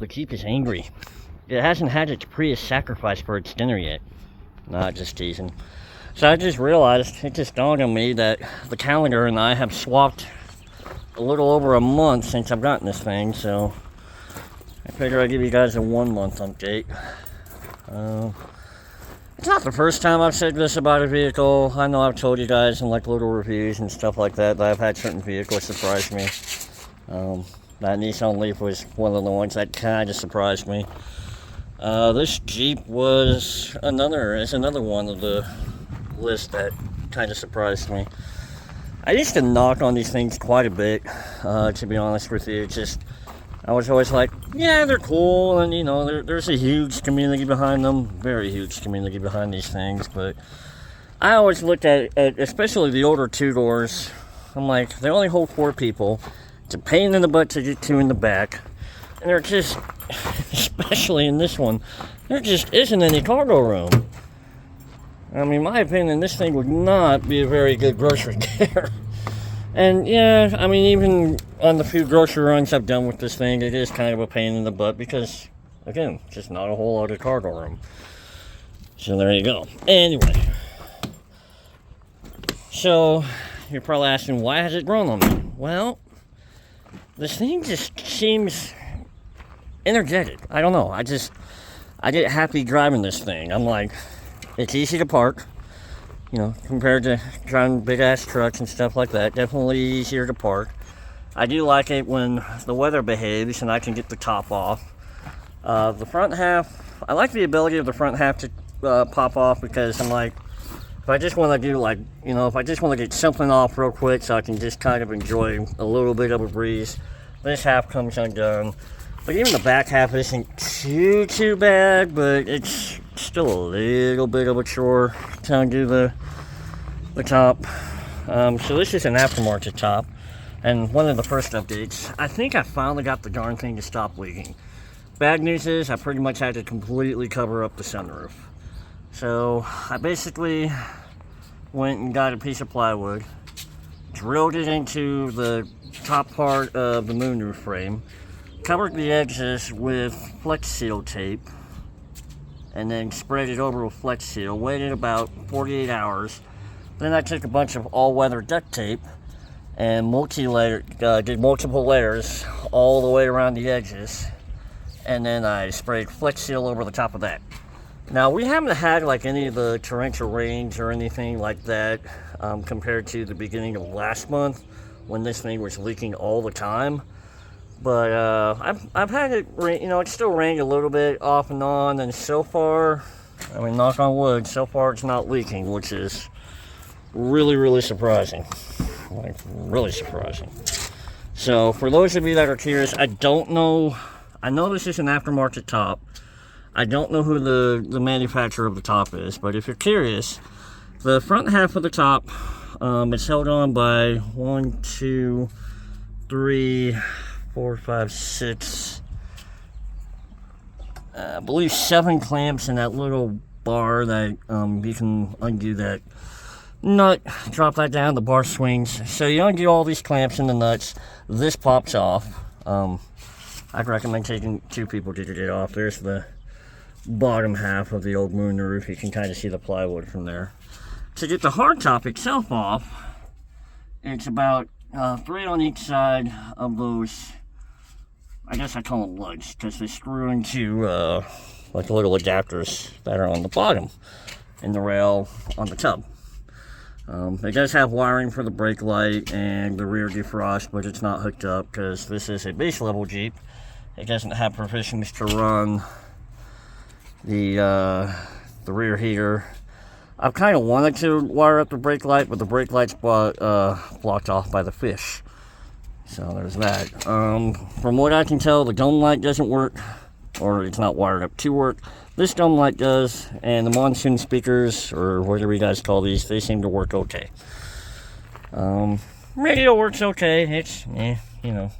The Jeep is angry. It hasn't had its Prius sacrificed for its dinner yet. Not just teasing. So I just realized, it just dawned on me that the calendar and I have swapped a little over a month since I've gotten this thing, so I figure I'd give you guys a 1 month update. It's not the first time I've said this about a vehicle. I know I've told you guys in like little reviews and stuff like that I've had certain vehicles surprise me. That Nissan Leaf was one of the ones that kind of surprised me. This Jeep is another one of the list that kind of surprised me. I used to knock on these things quite a bit, to be honest with you. I was always like, yeah, they're cool, and you know, there's a huge community behind them, very huge community behind these things, but I always looked at especially the older two-doors, I'm like, they only hold 4 people, it's a pain in the butt to get 2 in the back, and they're just, especially in this one, there just isn't any cargo room. I mean, in my opinion, this thing would not be a very good grocery carrier. And yeah, I mean, even on the few grocery runs I've done with this thing, it is kind of a pain in the butt because, again, just not a whole lot of cargo room. So there you go. Anyway, so you're probably asking, why has it grown on me? Well, this thing just seems energetic. I don't know. I get happy driving this thing. I'm like, it's easy to park. You know, compared to driving big-ass trucks and stuff like that, definitely easier to park. I do like it when the weather behaves and I can get the top off. The front half, I like the ability of the front half to pop off because I'm like, if I just want to do like, you know, if I just want to get something off real quick so I can just kind of enjoy a little bit of a breeze, this half comes undone. But even the back half isn't too bad, but it's still a little bit of a chore to undo the top. So this is an aftermarket top, and one of the first updates. I think I finally got the darn thing to stop leaking. Bad news is I pretty much had to completely cover up the sunroof. So I basically went and got a piece of plywood, drilled it into the top part of the moonroof frame, covered the edges with Flex Seal tape, and then spread it over with Flex Seal. Waited about 48 hours. Then I took a bunch of all-weather duct tape and did multiple layers all the way around the edges, and then I sprayed Flex Seal over the top of that. Now, we haven't had like any of the torrential rains or anything like that compared to the beginning of last month when this thing was leaking all the time. But I've had it rain, you know, it still rained a little bit off and on, and so far, I mean, knock on wood, so far it's not leaking, which is really surprising. Like, really surprising. So, for those of you that are curious, I don't know, I know this is an aftermarket top. I don't know who the manufacturer of the top is, but if you're curious, the front half of the top, it's held on by 1, 2, 3, 4, 5, 6, I believe 7 clamps in that little bar that you can undo that nut, drop that down, the bar swings. So you undo all these clamps in the nuts, this pops off. I'd recommend taking 2 people to get it off. There's the bottom half of the old moonroof. You can kind of see the plywood from there. To get the hardtop itself off, it's about 3 on each side of those, I guess I call them lugs, because they screw into like little adapters that are on the bottom and the rail on the tub. It does have wiring for the brake light and the rear defrost, but it's not hooked up because this is a base level Jeep. It doesn't have provisions to run the rear heater. I've kind of wanted to wire up the brake light, but the brake light's blocked off by the fish. So there's that. From what I can tell, the dome light doesn't work, or it's not wired up to work. This dome light does, and the monsoon speakers, or whatever you guys call these, they seem to work okay. Radio works okay. It's, you know.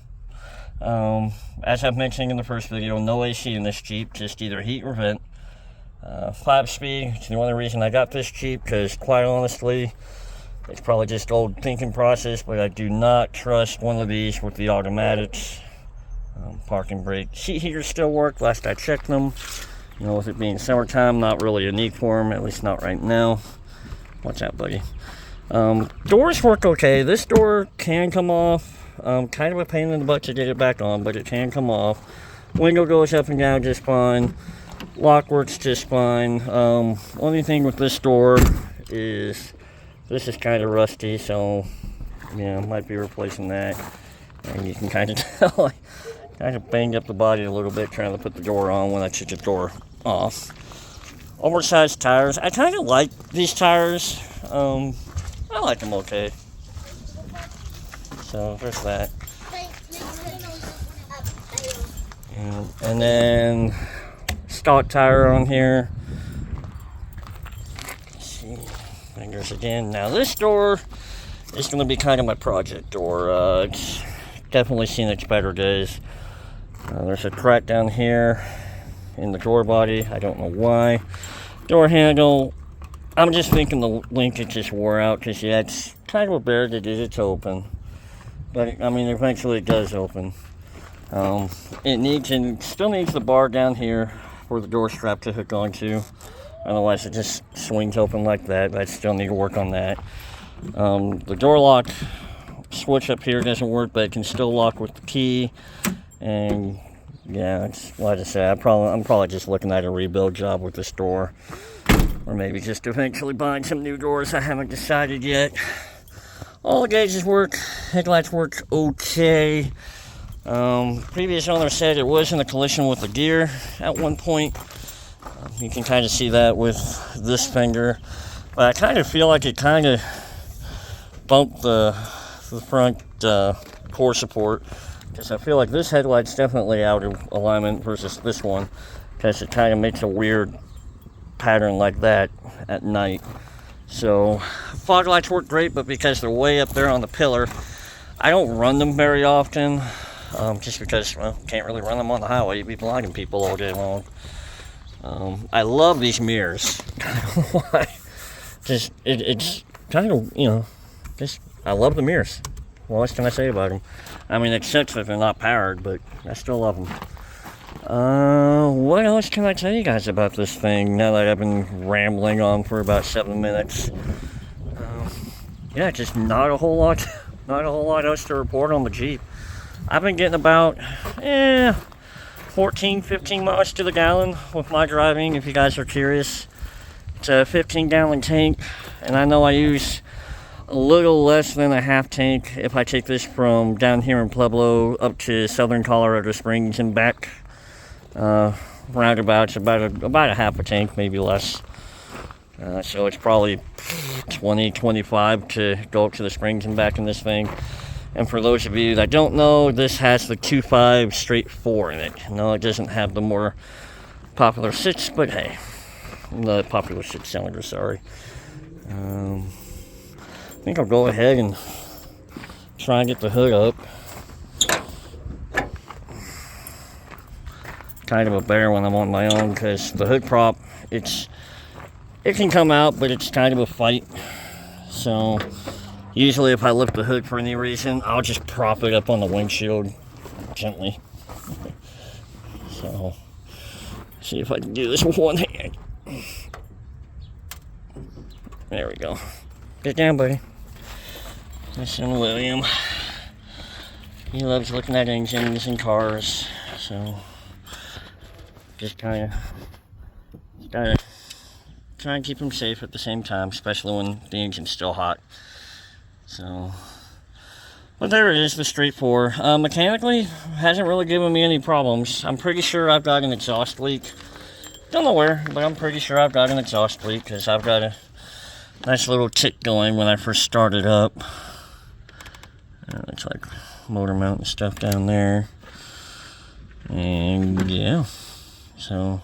As I've mentioned in the first video, no AC in this Jeep, just either heat or vent. 5-speed, it's the only reason I got this Jeep, because quite honestly, it's probably just old thinking process, but I do not trust one of these with the automatics Parking brake. Seat heaters still work. Last I checked them. You know, with it being summertime, not really a need for them. At least not right now. Watch out, buddy. Doors work okay. This door can come off. Kind of a pain in the butt to get it back on, but it can come off. Window goes up and down just fine. Lock works just fine. Only thing with this door is this is kind of rusty, so yeah, might be replacing that. And you can kind of tell I kind of banged up the body a little bit trying to put the door on when I took the door off. Oversized tires. I kind of like these tires. I like them okay. So there's that. And then stock tire on here. Let's see. Fingers again. Now this door is going to be kind of my project door. It's definitely seen its better days. There's a crack down here in the door body. I don't know why. Door handle. I'm just thinking the linkage just wore out because yeah, it's kind of a bear that did it to open. But I mean, eventually it does open. It still needs the bar down here for the door strap to hook onto. Otherwise, it just swings open like that. But I still need to work on that. The door lock switch up here doesn't work, but it can still lock with the key. And yeah, it's like I said, I'm probably just looking at a rebuild job with this door. Or maybe just eventually buying some new doors. I haven't decided yet. All the gauges work. Headlights work okay. Previous owner said it was in a collision with the gear at one point. You can kind of see that with this finger. But I kind of feel like it kind of bumped the front core support. Because I feel like this headlight's definitely out of alignment versus this one. Because it kind of makes a weird pattern like that at night. So fog lights work great, but because they're way up there on the pillar, I don't run them very often. Just because, well, can't really run them on the highway. You'd be blinding people all day long. I love these mirrors. I don't know why. Just it's kind of, you know, just I love the mirrors. What else can I say about them? I mean, except that they're not powered, but I still love them. What else can I tell you guys about this thing now that I've been rambling on for about 7 minutes? Yeah, just not a whole lot else to report on the Jeep. I've been getting about 14, 15 miles to the gallon with my driving, if you guys are curious. It's a 15-gallon tank, and I know I use a little less than a half tank if I take this from down here in Pueblo up to southern Colorado Springs and back. Roundabouts about a half a tank, maybe less. So it's probably 20, 25 to go up to the Springs and back in this thing. And for those of you that don't know, this has the 2.5 straight 4 in it. No, it doesn't have the more popular 6, but hey, the popular 6 cylinder, sorry. I think I'll go ahead and try and get the hood up. Kind of a bear when I'm on my own because the hood prop, it can come out, but it's kind of a fight. So usually if I lift the hood for any reason, I'll just prop it up on the windshield gently. So see if I can do this with one hand. There we go. Get down, buddy. Listen, William. He loves looking at engines and cars, so just kind of gotta try and keep him safe at the same time, especially when the engine's still hot. So, but there it is, the straight 4. Mechanically, hasn't really given me any problems. I'm pretty sure I've got an exhaust leak. Don't know where, but I'm pretty sure I've got an exhaust leak because I've got a nice little tick going when I first started up. Looks like motor mount and stuff down there. And yeah, so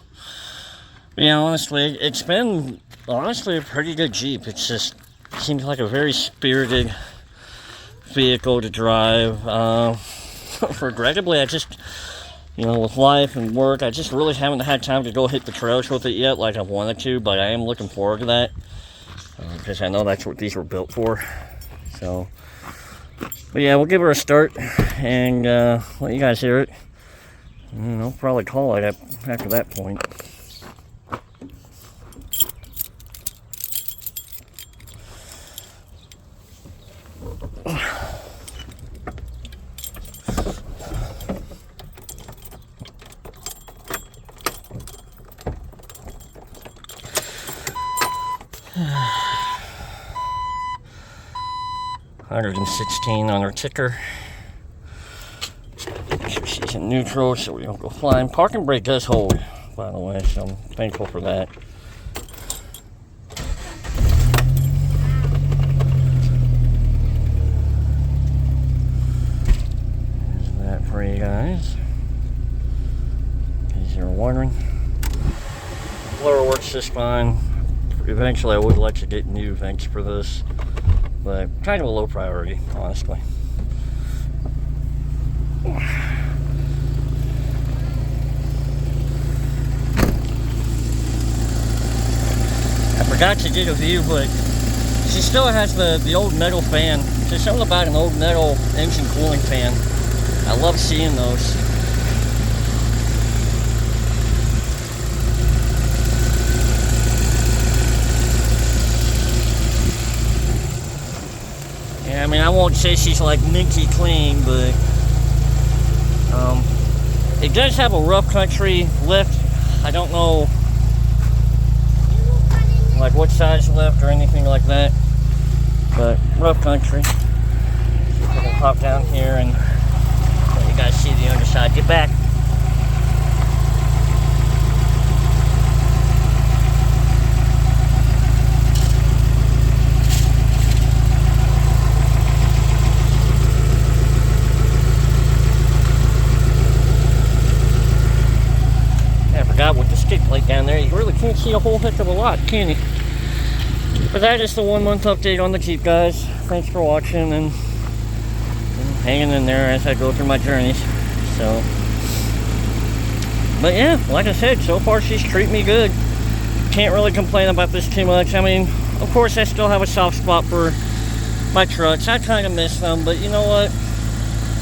yeah, honestly, it's been a pretty good Jeep. It just seems like a very spirited vehicle to drive. Regrettably, I just, with life and work, I just really haven't had time to go hit the trails with it yet like I wanted to, but I am looking forward to that because I know that's what these were built for. So, but yeah, we'll give her a start and let you guys hear it. I'll probably call it after that point. $116 on our ticker. She's in neutral, so we don't go flying. Parking brake does hold, by the way, so I'm thankful for that. There's that for you guys. In case you were wondering. Blower works just fine. Eventually I would like to get new vents for this, but kind of a low priority, honestly. I forgot to get a view, but she still has the old metal fan. There's something about an old metal engine cooling fan. I love seeing those. Yeah, I mean, I won't say she's like minty clean, but it does have a rough country lift. I don't know like what size lift or anything like that, but rough country. I can pop down here and let you guys see the underside. Get back. With the skid plate down there, you really can't see a whole heck of a lot, can you? But that is the 1 month update on the Jeep, guys. Thanks for watching and hanging in there as I go through my journeys. So, but yeah, like I said, so far she's treating me good. Can't really complain about this too much. I mean, of course I still have a soft spot for my trucks. I kind of miss them, but you know what?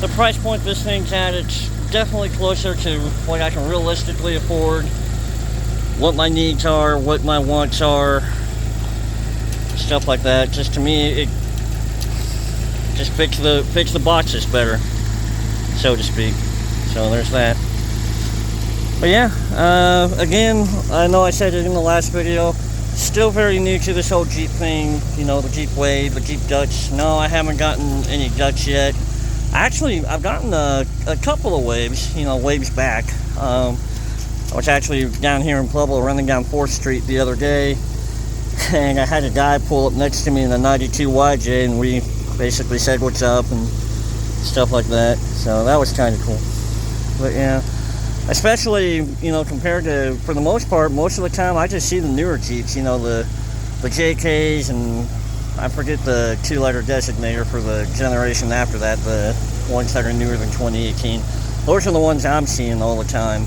The price point this thing's at, it's definitely closer to what I can realistically afford, what my needs are, what my wants are, stuff like that. Just to me, it just fits the boxes better, so to speak. So there's that. But yeah, again, I know I said it in the last video, still very new to this whole Jeep thing, you know, the Jeep Wave, the Jeep Dutch. No, I haven't gotten any Dutch yet. Actually, I've gotten a couple of waves, you know, waves back. I was actually down here in Pueblo running down 4th Street the other day, and I had a guy pull up next to me in a 92 YJ, and we basically said what's up and stuff like that. So that was kind of cool. But yeah, especially, you know, compared to, for the most part, most of the time I just see the newer Jeeps, you know, the JKs, and I forget the 2-letter designator for the generation after that, the ones that are newer than 2018. Those are the ones I'm seeing all the time.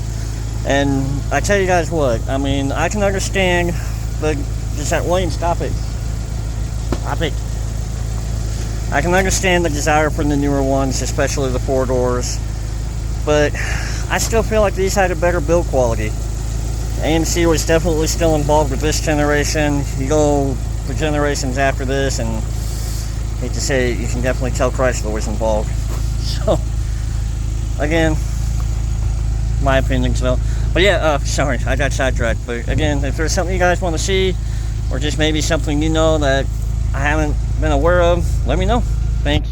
And I tell you guys what, I mean, I can understand William, stop it. Stop it. I can understand the desire for the newer ones, especially the 4 doors. But I still feel like these had a better build quality. AMC was definitely still involved with this generation. You go for generations after this, and I hate to say it, you can definitely tell Chrysler was involved. So, again, my opinion, so. But yeah, sorry, I got sidetracked. But again, if there's something you guys want to see, or just maybe something you know that I haven't been aware of, let me know. Thanks.